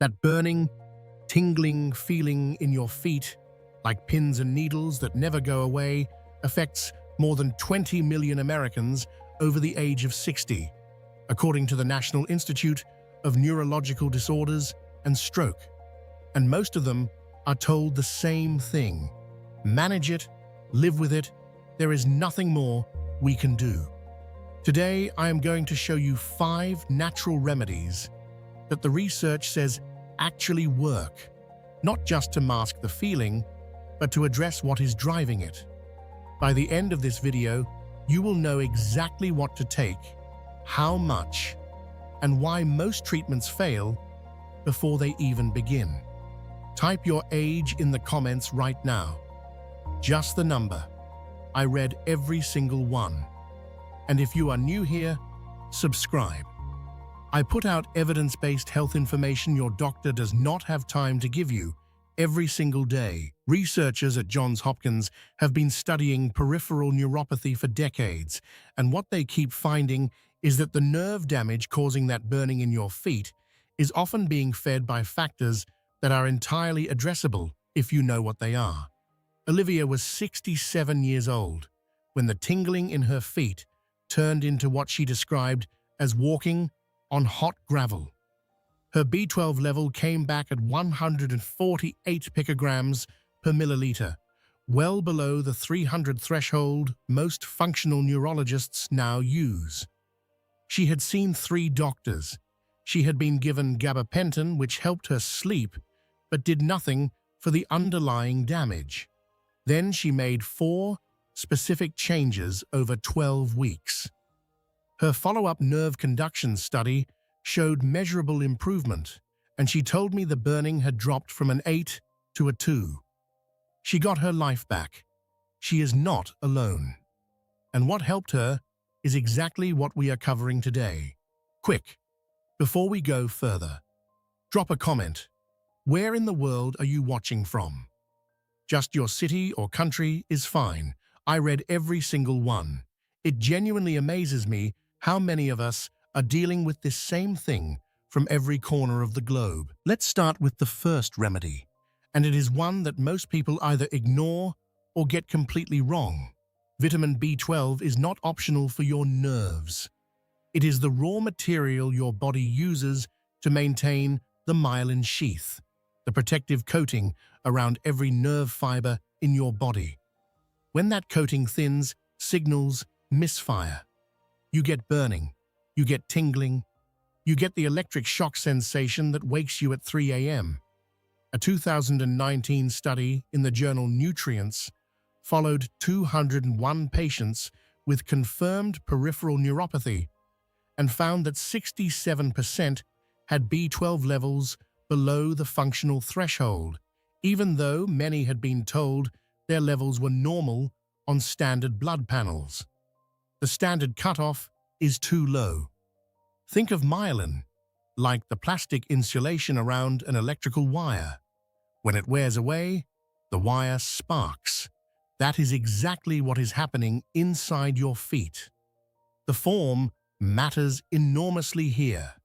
That burning, tingling feeling in your feet, like pins and needles that never go away, affects more than 20 million Americans over the age of 60, according to the National Institute of Neurological Disorders and Stroke. And most of them are told the same thing: manage it, live with it, there is nothing more we can do. Today, I am going to show you 5 natural remedies that the research says actually work, not just to mask the feeling, but to address what is driving it. By the end of this video, you will know exactly what to take, how much, and why most treatments fail before they even begin. Type your age in the comments right now. Just the number. I read every single one. And if you are new here, subscribe. I put out evidence-based health information your doctor does not have time to give you every single day. Researchers at Johns Hopkins have been studying peripheral neuropathy for decades, and what they keep finding is that the nerve damage causing that burning in your feet is often being fed by factors that are entirely addressable if you know what they are. Olivia was 67 years old when the tingling in her feet turned into what she described as walking on hot gravel. Her B12 level came back at 148 picograms per milliliter, well below the 300 threshold most functional neurologists now use. She had seen 3 doctors. She had been given gabapentin, which helped her sleep, but did nothing for the underlying damage. Then she made 4 specific changes over 12 weeks. Her follow-up nerve conduction study showed measurable improvement, and she told me the burning had dropped from an 8 to a 2. She got her life back. She is not alone. And what helped her is exactly what we are covering today. Quick, before we go further, drop a comment. Where in the world are you watching from? Just your city or country is fine. I read every single one. It genuinely amazes me how many of us are dealing with this same thing from every corner of the globe. Let's start with the first remedy, and it is one that most people either ignore or get completely wrong. Vitamin B12 is not optional for your nerves. It is the raw material your body uses to maintain the myelin sheath, the protective coating around every nerve fiber in your body. When that coating thins, signals misfire. You get burning, you get tingling, you get the electric shock sensation that wakes you at 3 a.m. A 2019 study in the journal Nutrients followed 201 patients with confirmed peripheral neuropathy and found that 67% had B12 levels below the functional threshold, even though many had been told their levels were normal on standard blood panels. The standard cutoff is too low. Think of myelin, like the plastic insulation around an electrical wire. When it wears away, the wire sparks. That is exactly what is happening inside your feet. The form matters enormously here.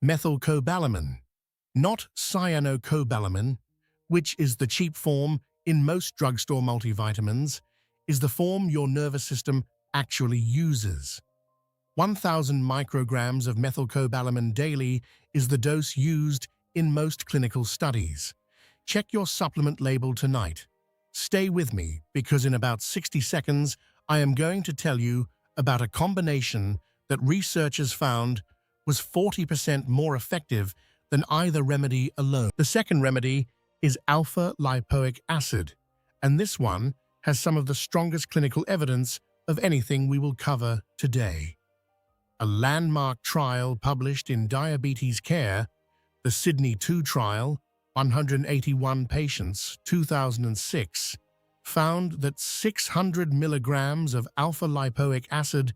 Methylcobalamin, not cyanocobalamin, which is the cheap form in most drugstore multivitamins, is the form your nervous system actually uses. 1,000 micrograms of methylcobalamin daily is the dose used in most clinical studies. Check your supplement label tonight. Stay with me because in about 60 seconds, I am going to tell you about a combination that researchers found was 40% more effective than either remedy alone. The second remedy is alpha-lipoic acid, and this one has some of the strongest clinical evidence of anything we will cover today. A landmark trial published in Diabetes Care, the Sydney 2 trial, 181 patients, 2006, found that 600 milligrams of alpha-lipoic acid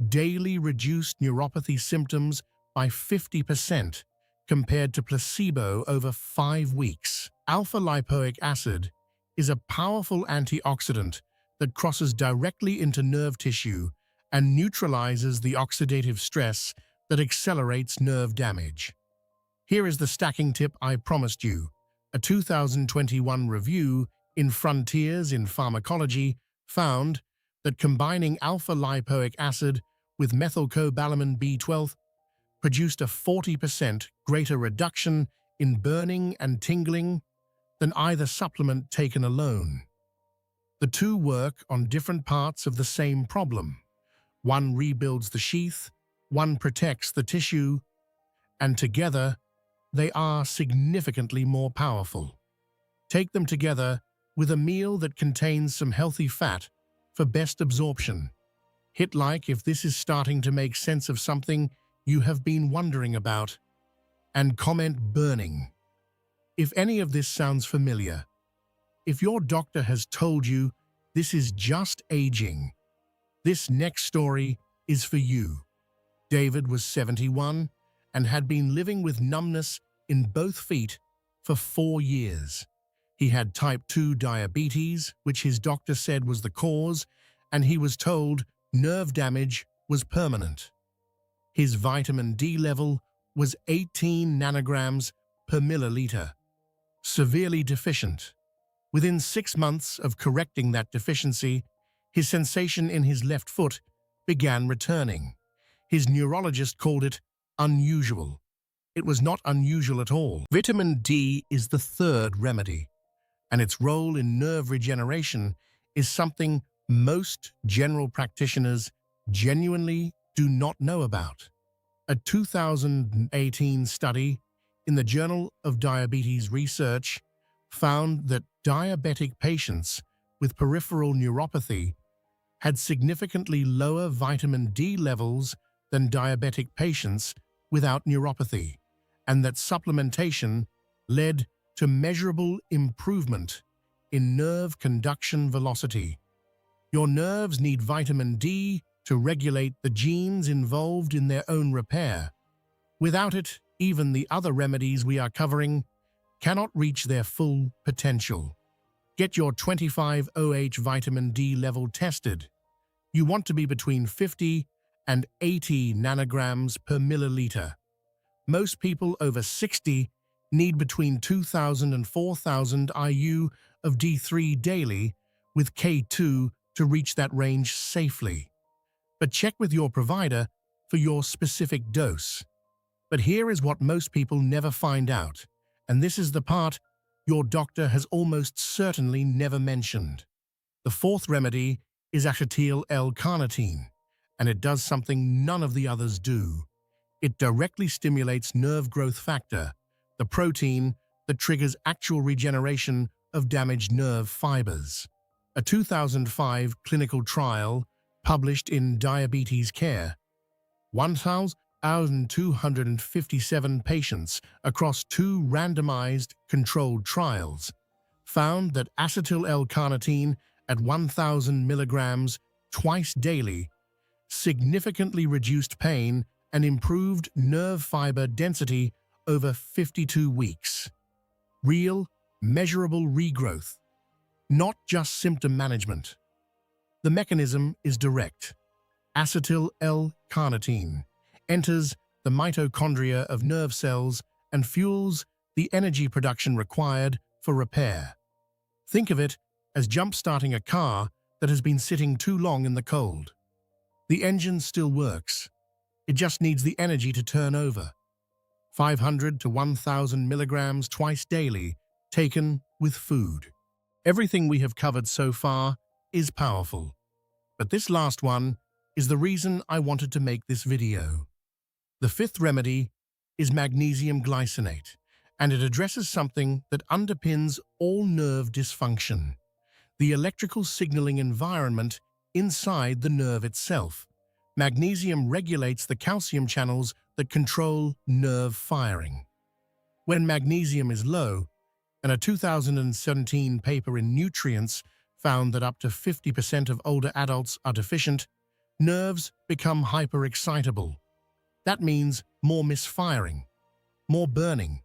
daily reduced neuropathy symptoms by 50% compared to placebo over 5 weeks. Alpha-lipoic acid is a powerful antioxidant that crosses directly into nerve tissue and neutralizes the oxidative stress that accelerates nerve damage. Here is the stacking tip I promised you. A 2021 review in Frontiers in Pharmacology found that combining alpha-lipoic acid with methylcobalamin B12 produced a 40% greater reduction in burning and tingling than either supplement taken alone. The two work on different parts of the same problem. One rebuilds the sheath, one protects the tissue, and together they are significantly more powerful. Take them together with a meal that contains some healthy fat for best absorption. Hit like if this is starting to make sense of something you have been wondering about, and comment burning if any of this sounds familiar. If your doctor has told you this is just aging, this next story is for you. David was 71 and had been living with numbness in both feet for 4 years. He had type 2 diabetes, which his doctor said was the cause, and he was told nerve damage was permanent. His vitamin D level was 18 nanograms per milliliter, severely deficient. Within 6 months of correcting that deficiency, his sensation in his left foot began returning. His neurologist called it unusual. It was not unusual at all. Vitamin D is the third remedy, and its role in nerve regeneration is something most general practitioners genuinely do not know about. A 2018 study in the Journal of Diabetes Research found that diabetic patients with peripheral neuropathy had significantly lower vitamin D levels than diabetic patients without neuropathy, and that supplementation led to measurable improvement in nerve conduction velocity. Your nerves need vitamin D to regulate the genes involved in their own repair. Without it, even the other remedies we are covering cannot reach their full potential. Get your 25OH vitamin D level tested. You want to be between 50 and 80 nanograms per milliliter. Most people over 60 need between 2,000 and 4,000 IU of D3 daily, with K2 to reach that range safely. But check with your provider for your specific dose. But here is what most people never find out, and this is the part your doctor has almost certainly never mentioned. The fourth remedy is Acetyl-L-Carnitine, and it does something none of the others do. It directly stimulates nerve growth factor, the protein that triggers actual regeneration of damaged nerve fibers. A 2005 clinical trial published in Diabetes Care, 1,257 patients across 2 randomized controlled trials, found that acetyl-L-carnitine at 1,000 milligrams twice daily significantly reduced pain and improved nerve fiber density over 52 weeks. Real, measurable regrowth, not just symptom management. The mechanism is direct. Acetyl-L-carnitine enters the mitochondria of nerve cells and fuels the energy production required for repair. Think of it as jump-starting a car that has been sitting too long in the cold. The engine still works. It just needs the energy to turn over. 500 to 1,000 milligrams twice daily, taken with food. Everything we have covered so far is powerful. But this last one is the reason I wanted to make this video. The fifth remedy is magnesium glycinate, and it addresses something that underpins all nerve dysfunction: the electrical signaling environment inside the nerve itself. Magnesium regulates the calcium channels that control nerve firing. When magnesium is low, and a 2017 paper in Nutrients found that up to 50% of older adults are deficient, nerves become hyperexcitable. That means more misfiring, more burning,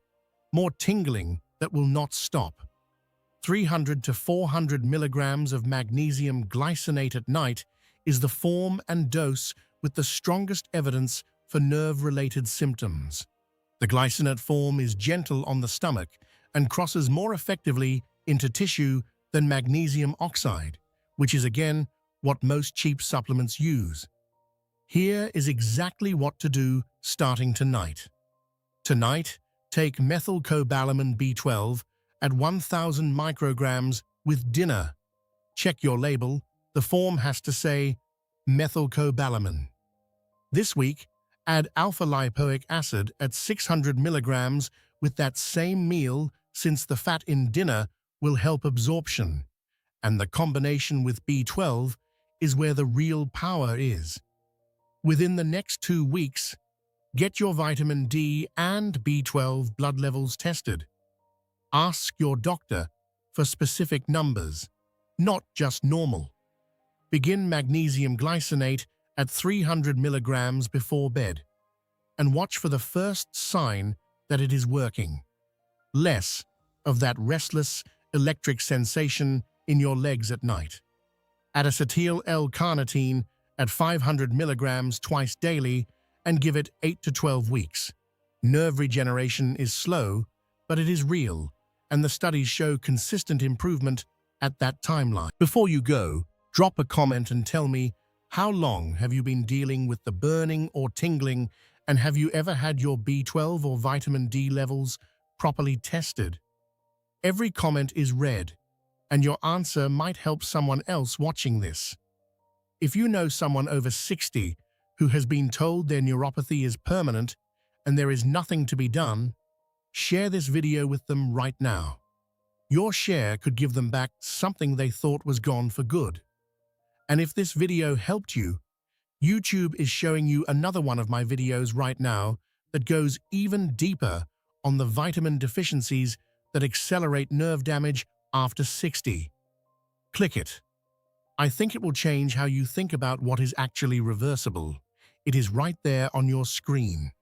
more tingling that will not stop. 300 to 400 milligrams of magnesium glycinate at night is the form and dose with the strongest evidence for nerve-related symptoms. The glycinate form is gentle on the stomach and crosses more effectively into tissue than magnesium oxide, which is again what most cheap supplements use. Here is exactly what to do starting tonight. Tonight, take methylcobalamin B12 at 1,000 micrograms with dinner. Check your label. The form has to say methylcobalamin. This week, add alpha-lipoic acid at 600 milligrams with that same meal, since the fat in dinner will help absorption, and the combination with B12 is where the real power is. Within the next 2 weeks, get your vitamin D and B12 blood levels tested. Ask your doctor for specific numbers, not just normal. Begin magnesium glycinate at 300 milligrams before bed, and watch for the first sign that it is working. Less of that restless, electric sensation in your legs at night. Add Acetyl-L-Carnitine at 500 milligrams twice daily and give it 8 to 12 weeks. Nerve regeneration is slow, but it is real, and the studies show consistent improvement at that timeline. Before you go, drop a comment and tell me, how long have you been dealing with the burning or tingling, and have you ever had your B12 or vitamin D levels properly tested? Every comment is read, and your answer might help someone else watching this. If you know someone over 60 who has been told their neuropathy is permanent and there is nothing to be done, share this video with them right now. Your share could give them back something they thought was gone for good. And if this video helped you, YouTube is showing you another one of my videos right now that goes even deeper on the vitamin deficiencies that accelerate nerve damage after 60. Click it. I think it will change how you think about what is actually reversible. It is right there on your screen.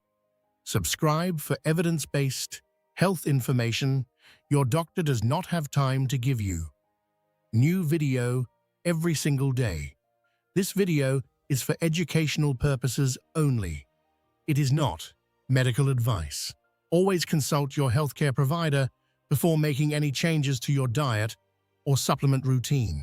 Subscribe for evidence-based health information your doctor does not have time to give you. New video every single day. This video is for educational purposes only. It is not medical advice. Always consult your healthcare provider before making any changes to your diet or supplement routine.